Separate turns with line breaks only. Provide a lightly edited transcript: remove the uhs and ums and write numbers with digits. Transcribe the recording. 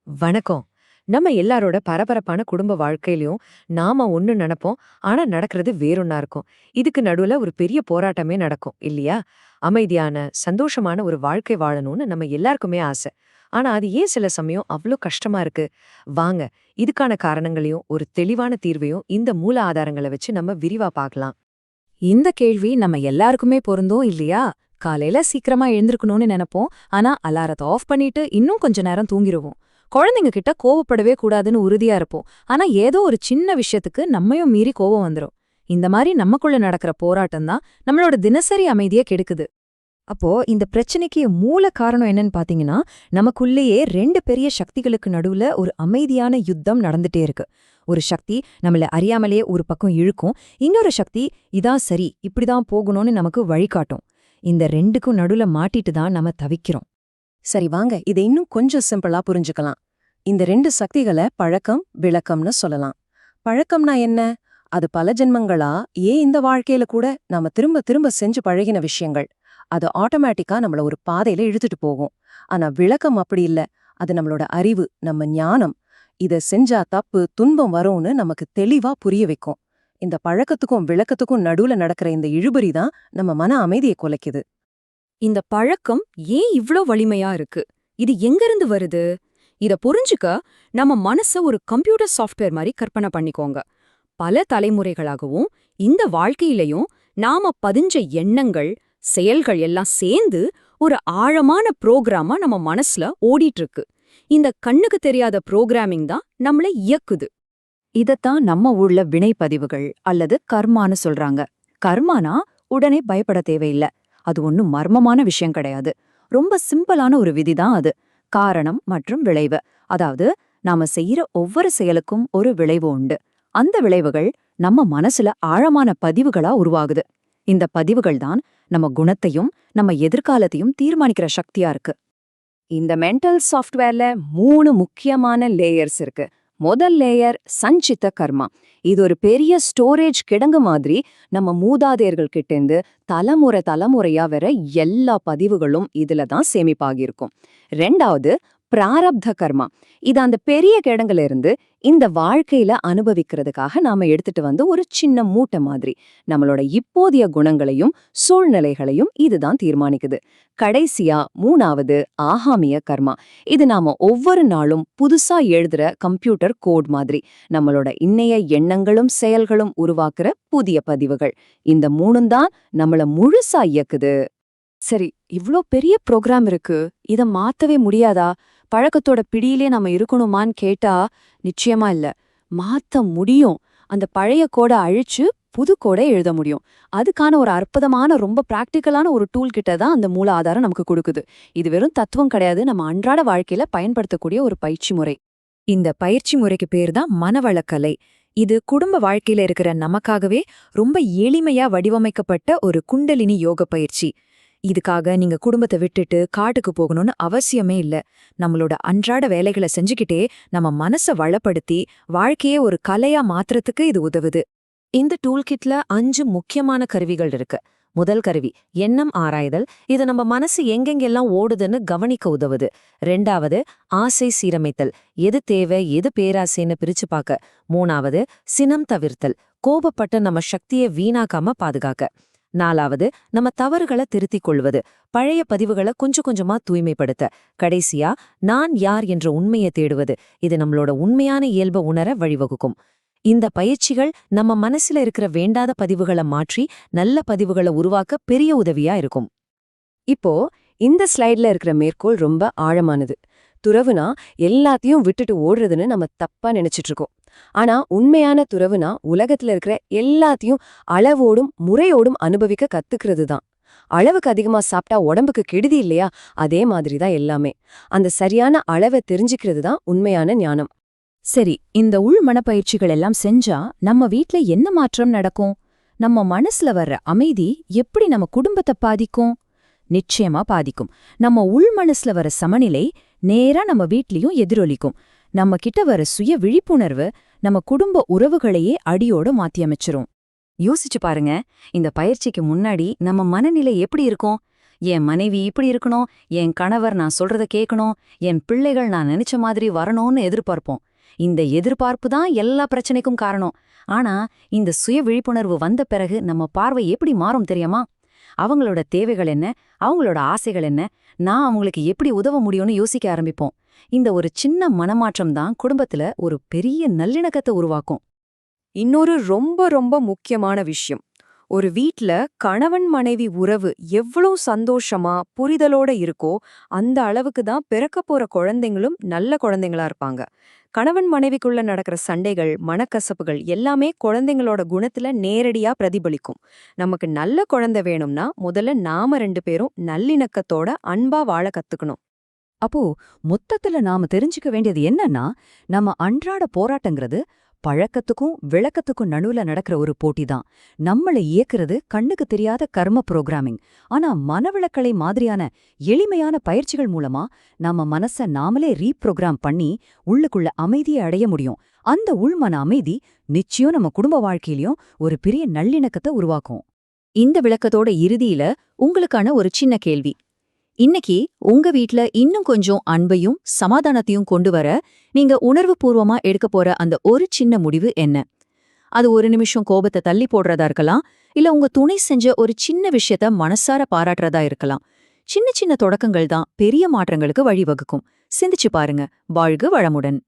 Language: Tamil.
வணக்கம். நம்ம எல்லாரோட பரபரப்பான குடும்ப வாழ்க்கையிலயும் நாம ஒண்ணு நினைப்போம். ஆனா நடக்கிறது வேறொன்னா இருக்கும். இதுக்கு நடுவுல ஒரு பெரிய போராட்டமே நடக்கும் இல்லையா? அமைதியான, சந்தோஷமான ஒரு வாழ்க்கை வாழணும்னு நம்ம எல்லாருக்குமே ஆசை. ஆனா அது ஏன் சில சமயம் அவ்ளோ கஷ்டமா இருக்கு? வாங்க, இதுக்கான காரணங்களையும் ஒரு தெளிவான தீர்வையும் இந்த மூல ஆதாரங்கள வச்சு நம்ம விரிவா பார்க்கலாம்.
இந்த கேள்வி நம்ம எல்லாருக்குமே பொருந்தும் இல்லையா? காலையில சீக்கிரமா எழுந்திருக்கணும்னு நினைப்போம். ஆனா அலாரத்தை ஆஃப் பண்ணிட்டு இன்னும் கொஞ்ச நேரம் தூங்கிருவோம். குழந்தைங்க கிட்ட கோவப்படவே கூடாதுன்னு உறுதியா இருப்போம். ஆனா ஏதோ ஒரு சின்ன விஷயத்துக்கு நம்மையும் மீறி கோவம் வந்துரும். இந்த மாதிரி நமக்குள்ள நடக்கிற போராட்டம் தான் நம்மளோட தினசரி அமைதியை கெடுக்குது.
அப்போ இந்த பிரச்சனைக்கு மூல காரணம் என்னன்னு பாத்தீங்கன்னா, நமக்குள்ளேயே ரெண்டு பெரிய சக்திகளுக்கு நடுவுல ஒரு அமைதியான யுத்தம் நடந்துட்டே இருக்கு. ஒரு சக்தி நம்மள அறியாமலேயே ஒரு பக்கம் இழுக்கும், இன்னொரு சக்தி இதான் சரி, இப்படிதான் போகணும்னு நமக்கு வழிகாட்டும். இந்த ரெண்டுக்கும் நடுவுல மாட்டிட்டு தான் நம்ம தவிக்கிறோம்.
சரி வாங்க, இதை இன்னும் கொஞ்சம் சிம்பிளா புரிஞ்சுக்கலாம். இந்த ரெண்டு சக்திகளை பழக்கம், விளக்கம்னு சொல்லலாம். பழக்கம்னா என்ன? அது பல ஜென்மங்களா ஏன் இந்த வாழ்க்கையில கூட நாம திரும்ப திரும்ப செஞ்சு பழகின விஷயங்கள். அது ஆட்டோமேட்டிக்கா நம்மள ஒரு பாதையில இழுத்துட்டு போகும். ஆனா விளக்கம் அப்படி இல்ல. அது நம்மளோட அறிவு, நம்ம ஞானம். இத செஞ்சா தப்பு, துன்பம் வரும்னு நமக்கு தெளிவா புரிய வைக்கும். இந்த பழக்கத்துக்கும் விளக்கத்துக்கும் நடுவுல நடக்கிற இந்த இழுபறி தான் நம்ம மன அமைதியை குலைக்குது.
இந்த பழக்கம் ஏன் இவ்ளோ வலிமையா இருக்கு? இது எங்கிருந்து வருது? இத புரிஞ்சுக்க நம்ம மனச ஒரு கம்ப்யூட்டர் சாஃப்ட்வேர் மாதிரி கற்பனை பண்ணிக்கோங்க. பல தலைமுறைகளாகவும் இந்த வாழ்க்கையிலையும் நாம பதிஞ்ச எண்ணங்கள், செயல்கள் எல்லாம் சேர்ந்து ஒரு ஆழமான புரோகிராமா நம்ம மனசுல ஓடிட்டு இருக்கு. இந்த கண்ணுக்கு தெரியாத புரோகிராமிங் தான் நம்மள இயக்குது.
இதத்தான் நம்ம ஊர்ல வினைப்பதிவுகள் அல்லது கர்மான்னு சொல்றாங்க. கர்மானா உடனே பயப்பட தேவையில்ல. அது ஒன்னும் மர்மமான விஷயம் கிடையாது. ரொம்ப சிம்பிளான ஒரு விதிதான் அது. காரணம் மற்றும் விளைவு. அதாவது நாம செய்யற ஒவ்வொரு செயலுக்கும் ஒரு விளைவு உண்டு. அந்த விளைவுகள் நம்ம மனசுல ஆழமான பதிவுகளா உருவாகுது. இந்த பதிவுகள் தான் நம்ம குணத்தையும் நம்ம எதிர்காலத்தையும் தீர்மானிக்கிற சக்தியா இருக்கு.
இந்த மென்டல் சாஃப்ட்வேர்ல 3 முக்கியமான லேயர்ஸ் இருக்கு. முதல் லேயர் சஞ்சித கர்மா. இது ஒரு பெரிய ஸ்டோரேஜ் கிடங்கு மாதிரி. நம்ம மூதாதையர்கள் கிட்டேந்து தலைமுறையா வர எல்லா பதிவுகளும் இதுல தான் சேமிப்பாகியிருக்கும். ரெண்டாவது பிராரப்த கர்மா. இது அந்த பெரிய கிடங்குல இருந்து இந்த வாழ்க்கையில அனுபவிக்கிறதுக்காக நாம எடுத்துட்டு வந்து ஒரு சின்ன மூட்டை மாதிரி. நம்மளோட இப்போதைய குணங்களையும் சூழ்நிலைகளையும் இதுதான் தீர்மானிக்குது. கடைசியா மூணாவது ஆகாமிய கர்மா. இது நாம ஒவ்வொரு நாளும் புதுசா எழுதுற கம்ப்யூட்டர் கோட் மாதிரி. நம்மளோட இன்னைய எண்ணங்களும் செயல்களும் உருவாக்குற புதிய பதிவுகள். இந்த மூணும் தான் நம்மள முழுசா இயக்குது.
சரி, இவ்ளோ பெரிய ப்ரோக்ராம் இருக்கு, இத மாத்தவே முடியாதா? பழக்கத்தோட பிடியிலே நம்ம இருக்கணுமான்னு கேட்டா நிச்சயமா இல்ல. மாத்த முடியும். அந்த பழைய கோட அழிச்சு புது கோடை எழுத முடியும். அதுக்கான ஒரு அற்புதமான ரொம்ப பிராக்டிக்கலான ஒரு டூல் கிட்ட தான் அந்த மூல ஆதாரம் நமக்கு கொடுக்குது. இது வெறும் தத்துவம் கிடையாது, நம்ம அன்றாட வாழ்க்கையில பயன்படுத்தக்கூடிய ஒரு பயிற்சி முறை. இந்த பயிற்சி முறைக்கு பேர் தான் மனவளக்கலை. இது குடும்ப வாழ்க்கையில இருக்கிற நமக்காகவே ரொம்ப எளிமையா வடிவமைக்கப்பட்ட ஒரு குண்டலினி யோக பயிற்சி. இதுக்காக நீங்க குடும்பத்தை விட்டுட்டு காட்டுக்கு போகணும்னு அவசியமே இல்ல. நம்மளோட அன்றாட வேலைகளை செஞ்சுக்கிட்டே நம்ம மனச வளப்படுத்தி வாழ்க்கையே ஒரு கலையா மாத்துறதுக்கு இது உதவுது. இந்த டூல்கிட்ல 5 முக்கியமான கருவிகள் இருக்கு. முதல் கருவி எண்ணம் ஆராய்தல். இது நம்ம மனசு எங்கெங்கெல்லாம் ஓடுதுன்னு கவனிக்க உதவுது. ரெண்டாவது ஆசை சீரமைத்தல். எது தேவை எது பேராசைன்னு பிரிச்சு பார்க்க. மூணாவது சினம் தவிர்த்தல். கோபப்பட்ட நம்ம சக்தியை வீணாக்காம பாதுகாக்க. நாலாவது நம்ம தவறுகளை திருத்திக் கொள்வது. பழைய பதிவுகளை கொஞ்சம் கொஞ்சமா தூய்மைப்படுத்த. கடைசியா நான் யார் என்ற உண்மையை தேடுவது. இது நம்மளோட உண்மையான இயல்பை உணர வழிவகுக்கும். இந்த பயிற்சிகள் நம்ம மனசுல இருக்கிற வேண்டாத பதிவுகளை மாற்றி நல்ல பதிவுகளை உருவாக்க பெரிய உதவியா இருக்கும்.
இப்போ இந்த ஸ்லைட்ல இருக்கிற மேற்கோள் ரொம்ப ஆழமானது. துறவுனா எல்லாத்தையும் விட்டுட்டு ஓடுறதுன்னு நம்ம தப்பா நினைச்சிட்டு இருக்கோம். ஆனா உண்மையான துறவுனா உலகத்துல இருக்கிற எல்லாத்தையும் அளவோடும் முறையோடும் அனுபவிக்க கத்துக்கிறது தான். அளவுக்கு அதிகமா சாப்பிட்டா உடம்புக்கு கெடுதி இல்லையா? அதே மாதிரி தான் எல்லாமே. அந்த சரியான அளவை தெரிஞ்சுக்கிறது தான் உண்மையான ஞானம்.
சரி, இந்த உள் மனப்பயிற்சிகள் எல்லாம் செஞ்சா நம்ம வீட்ல என்ன மாற்றம் நடக்கும்? நம்ம மனசுல வர்ற அமைதி எப்படி நம்ம குடும்பத்தை பாதிக்கும்? நிச்சயமா பாதிக்கும். நம்ம உள் மனசுல வர சமநிலை நேரா நம்ம வீட்லயும் எதிரொலிக்கும். நம்ம கிட்ட வர சுய விழிப்புணர்வு நம்ம குடும்ப உறவுகளையே அடியோட மாத்தி அமைச்சிரும். யோசிச்சு பாருங்க, இந்த பயிற்சிக்கு முன்னாடி நம்ம மனநிலை எப்படி இருக்கும்?
என் மனைவி இப்படி இருக்கணும், என் கணவர் நான் சொல்றத கேட்கணும், என் பிள்ளைகள் நான் நினைச்ச மாதிரி வரணும்னு எதிர்பார்ப்போம். இந்த எதிர்பார்ப்பு தான் எல்லா பிரச்சனைக்கும் காரணம். ஆனா இந்த சுய விழிப்புணர்வு வந்த பிறகு நம்ம பார்வை எப்படி மாறும் தெரியுமா? அவங்களோட தேவைகள் என்ன, அவங்களோட ஆசைகள் என்ன, நான் அவங்களுக்கு எப்படி உதவ முடியும்னு யோசிக்க ஆரம்பிப்போம். இந்த ஒரு சின்ன மனமாற்றம் தான் குடும்பத்துல ஒரு பெரிய நல்லிணக்கத்தை உருவாக்கும்.
இன்னொரு ரொம்ப ரொம்ப முக்கியமான விஷயம், ஒரு வீட்ல கணவன் மனைவி உறவு எவ்வளவு சந்தோஷமா புரிதலோட இருக்கோ அந்த அளவுக்கு தான் பிறக்கப் போற குழந்தைங்களும் நல்ல குழந்தைங்களா இருப்பாங்க. கணவன் மனைவிக்குள்ள நடக்கிற சண்டைகள், மனக்கசப்புகள் எல்லாமே குழந்தைங்களோட குணத்துல நேரடியா பிரதிபலிக்கும். நமக்கு நல்ல குழந்தை வேணும்னா முதல்ல நாம 2 பேரும் நல்லிணக்கத்தோட அன்பா வாழ கத்துக்கணும்.
அப்போ மொத்தத்துல நாம தெரிஞ்சுக்க வேண்டியது என்னன்னா, நம்ம அன்றாட போராட்டங்கிறது பழக்கத்துக்கும் விளக்கத்துக்கும் நடுவுல நடக்கிற ஒரு போட்டி தான். நம்மளை இயக்குறது கண்ணுக்கு தெரியாத கர்ம புரோகிராமிங். ஆனா மனவிளக்கலை மாதிரியான எளிமையான பயிற்சிகள் மூலமா நம்ம மனச நாமளே ரீப்ரோகிராம் பண்ணி உள்ளுக்குள்ள அமைதியை அடைய முடியும். அந்த உள்மன அமைதி நிச்சயம் நம்ம குடும்ப வாழ்க்கையிலயும் ஒரு பெரிய நல்லிணக்கத்தை உருவாக்கும். இந்த விளக்கத்தோட இறுதியில உங்களுக்கான ஒரு சின்ன கேள்வி. இன்னைக்கு உங்க வீட்ல இன்னும் கொஞ்சம் அன்பையும் சமாதானத்தையும் கொண்டு வர நீங்க உணர்வுபூர்வமா எடுக்க போற அந்த ஒரு சின்ன முடிவு என்ன? அது ஒரு நிமிஷம் கோபத்தை தள்ளி போடுறதா இருக்கலாம், இல்ல உங்க துணை செஞ்ச ஒரு சின்ன விஷயத்த மனசார பாராட்டுறதா இருக்கலாம். சின்ன சின்ன தொடக்கங்கள் தான் பெரிய மாற்றங்களுக்கு வழிவகுக்கும். சிந்திச்சு பாருங்க. வாழ்க வளமுடன்.